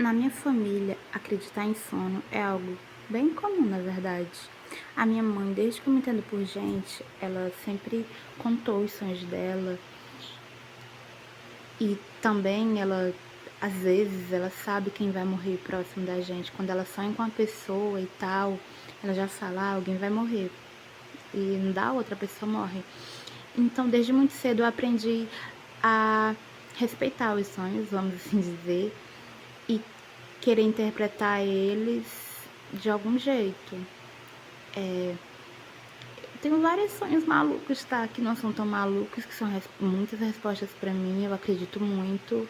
Na minha família, acreditar em sono é algo bem comum, na verdade. A minha mãe, desde que eu me entendo por gente, ela sempre contou os sonhos dela e também às vezes, ela sabe quem vai morrer próximo da gente. Quando ela sonha com uma pessoa e tal, ela já fala, alguém vai morrer. E não dá, outra pessoa morre. Então, desde muito cedo eu aprendi a respeitar os sonhos, vamos assim dizer, e querer interpretar eles de algum jeito. Tenho vários sonhos malucos, tá? Que não são tão malucos, que são muitas respostas pra mim, eu acredito muito.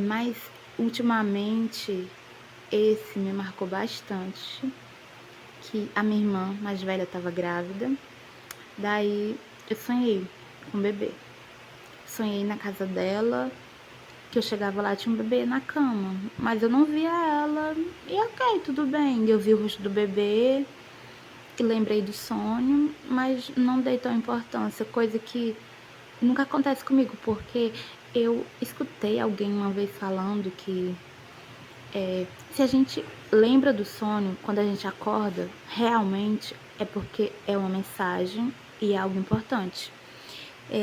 Mas ultimamente esse me marcou bastante, que a minha irmã mais velha estava grávida. Daí eu sonhei com um bebê. Sonhei na casa dela, que eu chegava lá, tinha um bebê na cama, mas eu não via ela. E ok, tudo bem. Eu vi o rosto do bebê e lembrei do sonho, mas não dei tão importância, coisa que nunca acontece comigo, porque eu escutei alguém uma vez falando que se a gente lembra do sonho quando a gente acorda, realmente é porque é uma mensagem e é algo importante.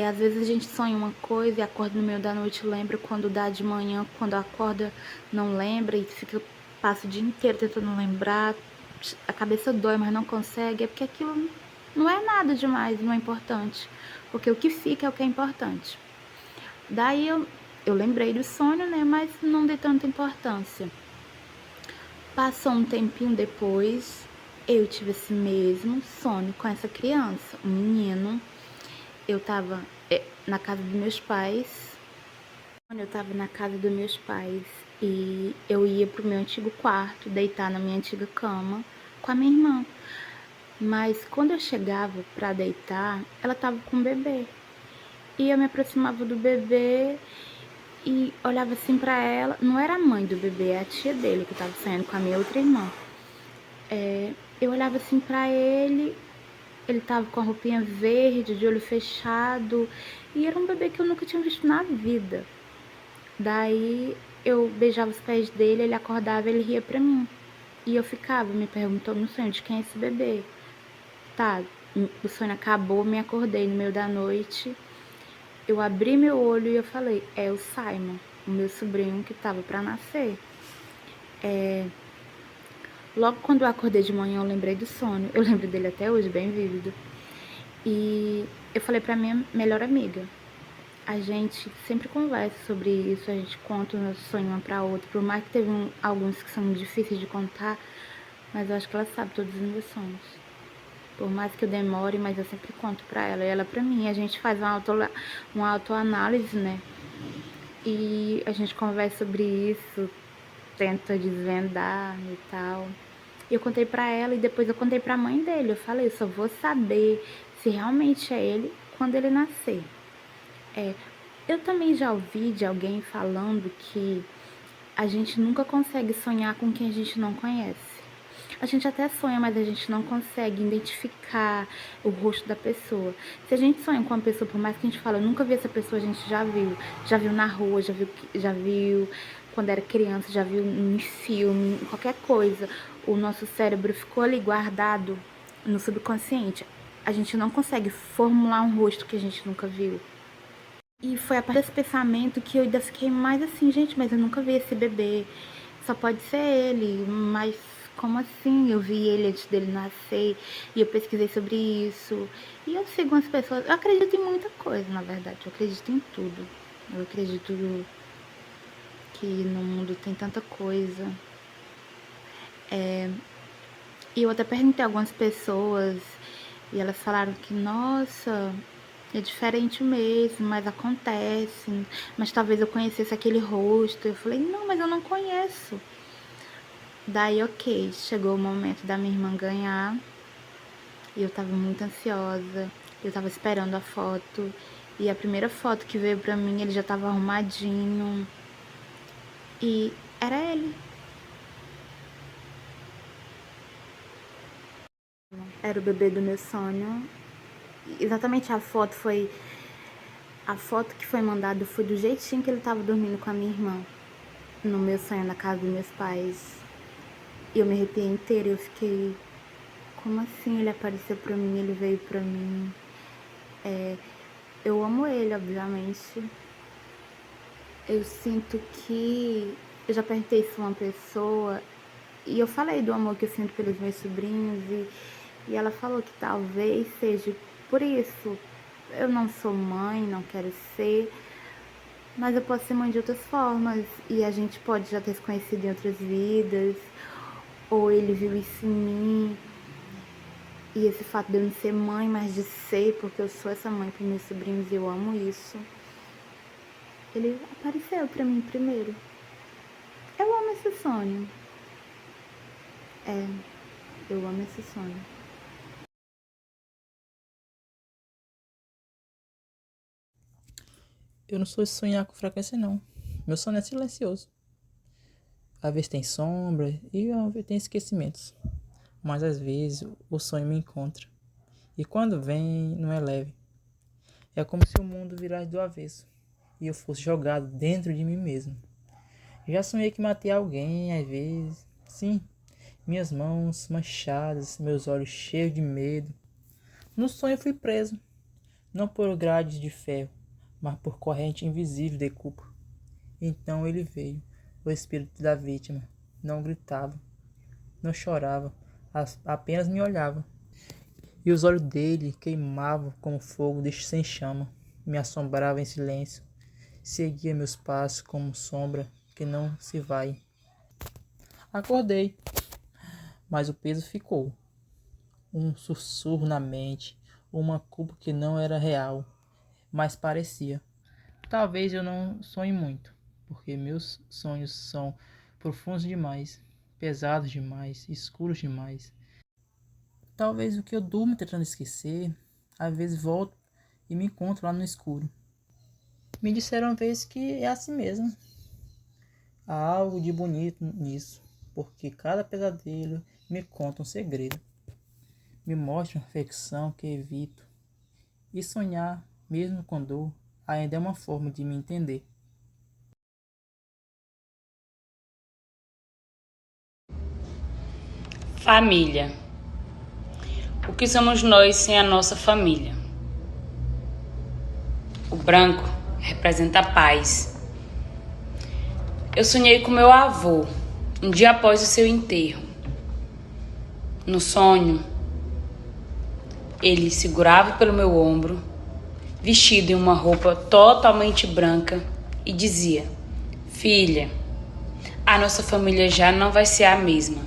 Às vezes a gente sonha uma coisa e acorda no meio da noite, lembra, quando dá de manhã, quando acorda não lembra e passa o dia inteiro tentando lembrar, a cabeça dói, mas não consegue, é porque aquilo não é nada demais, não é importante, porque o que fica é o que é importante. Daí eu lembrei do sonho, né, mas não dei tanta importância. Passou um tempinho depois, eu tive esse mesmo sonho com essa criança, um menino. Eu tava na casa dos meus pais. Quando eu tava na casa dos meus pais e eu ia pro meu antigo quarto, deitar na minha antiga cama com a minha irmã. Mas quando eu chegava pra deitar, ela tava com o bebê. E eu me aproximava do bebê e olhava assim pra ela. Não era a mãe do bebê, é a tia dele que tava saindo com a minha outra irmã. Eu olhava assim pra ele tava com a roupinha verde, de olho fechado, e era um bebê que eu nunca tinha visto na vida. Daí eu beijava os pés dele, ele acordava, ele ria pra mim. E eu ficava me perguntando no sonho de quem é esse bebê. Tá, o sonho acabou, me acordei no meio da noite. Eu abri meu olho e eu falei, é o Simon, o meu sobrinho que tava pra nascer. Logo quando eu acordei de manhã, eu lembrei do sonho. Eu lembro dele até hoje, bem vívido. E eu falei pra minha melhor amiga. A gente sempre conversa sobre isso, a gente conta o nosso sonho uma pra outra. Por mais que teve alguns que são difíceis de contar, mas eu acho que ela sabe todos os meus sonhos. Por mais que eu demore, mas eu sempre conto pra ela e ela pra mim. A gente faz uma autoanálise, né? E a gente conversa sobre isso, tenta desvendar e tal. Eu contei pra ela e depois eu contei pra mãe dele. Eu falei, eu só vou saber se realmente é ele quando ele nascer. Eu também já ouvi de alguém falando que a gente nunca consegue sonhar com quem a gente não conhece. A gente até sonha, mas a gente não consegue identificar o rosto da pessoa. Se a gente sonha com uma pessoa, por mais que a gente fale, eu nunca vi essa pessoa, a gente já viu. Já viu na rua, já viu quando era criança, já viu em filme, em qualquer coisa. O nosso cérebro ficou ali guardado no subconsciente. A gente não consegue formular um rosto que a gente nunca viu. E foi a partir desse pensamento que eu ainda fiquei mais assim, gente, mas eu nunca vi esse bebê. Só pode ser ele, mas como assim? Eu vi ele antes dele nascer e eu pesquisei sobre isso. E eu sigo umas pessoas. Eu acredito em muita coisa, na verdade. Eu acredito em tudo. Eu acredito que no mundo tem tanta coisa. E eu até perguntei a algumas pessoas e elas falaram que, nossa, é diferente mesmo, mas acontece. Mas talvez eu conhecesse aquele rosto. Eu falei, não, mas eu não conheço. Daí, ok, chegou o momento da minha irmã ganhar e eu tava muito ansiosa. Eu tava esperando a foto e a primeira foto que veio pra mim, ele já tava arrumadinho e era ele. Era o bebê do meu sonho. Exatamente a foto que foi mandada foi do jeitinho que ele tava dormindo com a minha irmã. no meu sonho na casa dos meus pais. E eu me arrepiei inteira, eu fiquei, como assim ele apareceu pra mim, ele veio pra mim? Eu amo ele, obviamente. Eu sinto que eu já perguntei isso a uma pessoa e eu falei do amor que eu sinto pelos meus sobrinhos e ela falou que talvez seja por isso. Eu não sou mãe, não quero ser, mas eu posso ser mãe de outras formas e a gente pode já ter se conhecido em outras vidas, ou ele viu isso em mim. E esse fato de eu não ser mãe, mas de ser, porque eu sou essa mãe para meus sobrinhos e eu amo isso. Ele apareceu para mim primeiro. Eu amo esse sonho. É, eu amo esse sonho. Eu não sou de sonhar com frequência, não. Meu sono é silencioso. Às vezes tem sombra e às vezes tem esquecimentos. Mas às vezes o sonho me encontra. E quando vem, não é leve. É como se o mundo virasse do avesso e eu fosse jogado dentro de mim mesmo. Já sonhei que matei alguém, às vezes. Sim, minhas mãos manchadas, meus olhos cheios de medo. No sonho fui preso, não por grades de ferro, mas por corrente invisível de culpa. Então ele veio, o espírito da vítima. Não gritava, não chorava, apenas me olhava. E os olhos dele queimavam como fogo sem chama. Me assombrava em silêncio. Seguia meus passos como sombra que não se vai. Acordei, mas o peso ficou. Um sussurro na mente, uma culpa que não era real, mas parecia. Talvez eu não sonhe muito, porque meus sonhos são profundos demais, pesados demais, escuros demais. Talvez o que eu durmo tentando esquecer, às vezes volto e me encontro lá no escuro. Me disseram uma vez que é assim mesmo. Há algo de bonito nisso, porque cada pesadelo me conta um segredo, me mostra uma reflexão que evito. E sonhar, mesmo com dor, ainda é uma forma de me entender. Família. O que somos nós sem a nossa família? O branco representa a paz. Eu sonhei com meu avô, um dia após o seu enterro. No sonho, ele segurava pelo meu ombro, vestido em uma roupa totalmente branca, e dizia: Filha, a nossa família já não vai ser a mesma.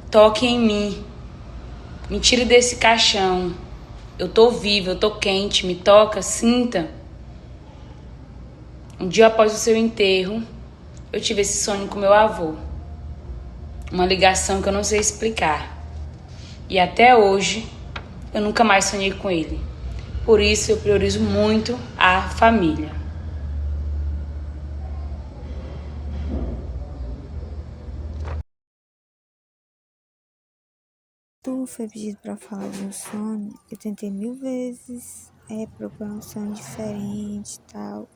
Toque em mim, me tire desse caixão. Eu tô viva, eu tô quente, me toca, sinta. Um dia após o seu enterro, eu tive esse sonho com meu avô. Uma ligação que eu não sei explicar. E até hoje, eu nunca mais sonhei com ele. Por isso, eu priorizo muito a família. Tu foi pedido para falar de um sonho, eu tentei mil vezes procurar um sonho diferente e tal,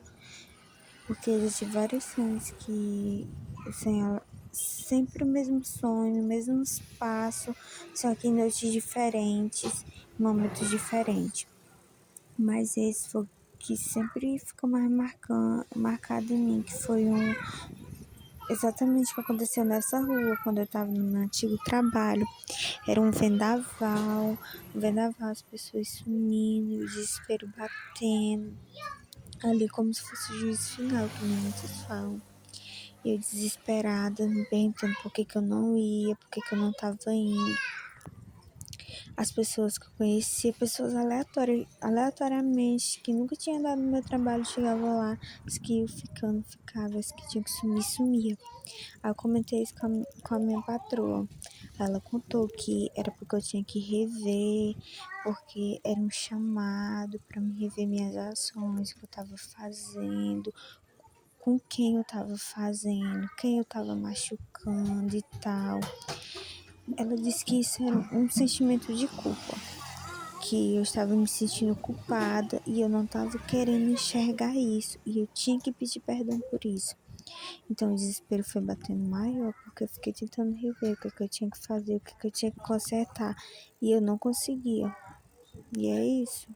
porque existem vários sonhos que eu sonho sempre o mesmo sonho, o mesmo espaço, só que em noites diferentes, momentos diferentes. Mas esse foi o que sempre ficou mais marcado em mim, que foi exatamente o que aconteceu nessa rua, quando eu estava no meu antigo trabalho. Era um vendaval, as pessoas sumindo, o desespero batendo, ali como se fosse o juízo final, que nem muitos falam. Eu desesperada, me perguntando por que que eu não ia, por que que eu não estava indo. As pessoas que eu conhecia, pessoas aleatoriamente, que nunca tinha dado no meu trabalho, chegavam lá, as que iam ficando, ficava, as que tinham que sumir, sumia. Aí eu comentei isso com a minha patroa. Ela contou que era porque eu tinha que rever, porque era um chamado para me rever minhas ações que eu estava fazendo, com quem eu estava fazendo, quem eu estava machucando e tal. Ela disse que isso era um sentimento de culpa, que eu estava me sentindo culpada e eu não estava querendo enxergar isso, e eu tinha que pedir perdão por isso. Então o desespero foi batendo maior, porque eu fiquei tentando rever o que eu tinha que fazer, o que eu tinha que consertar, e eu não conseguia. E é isso.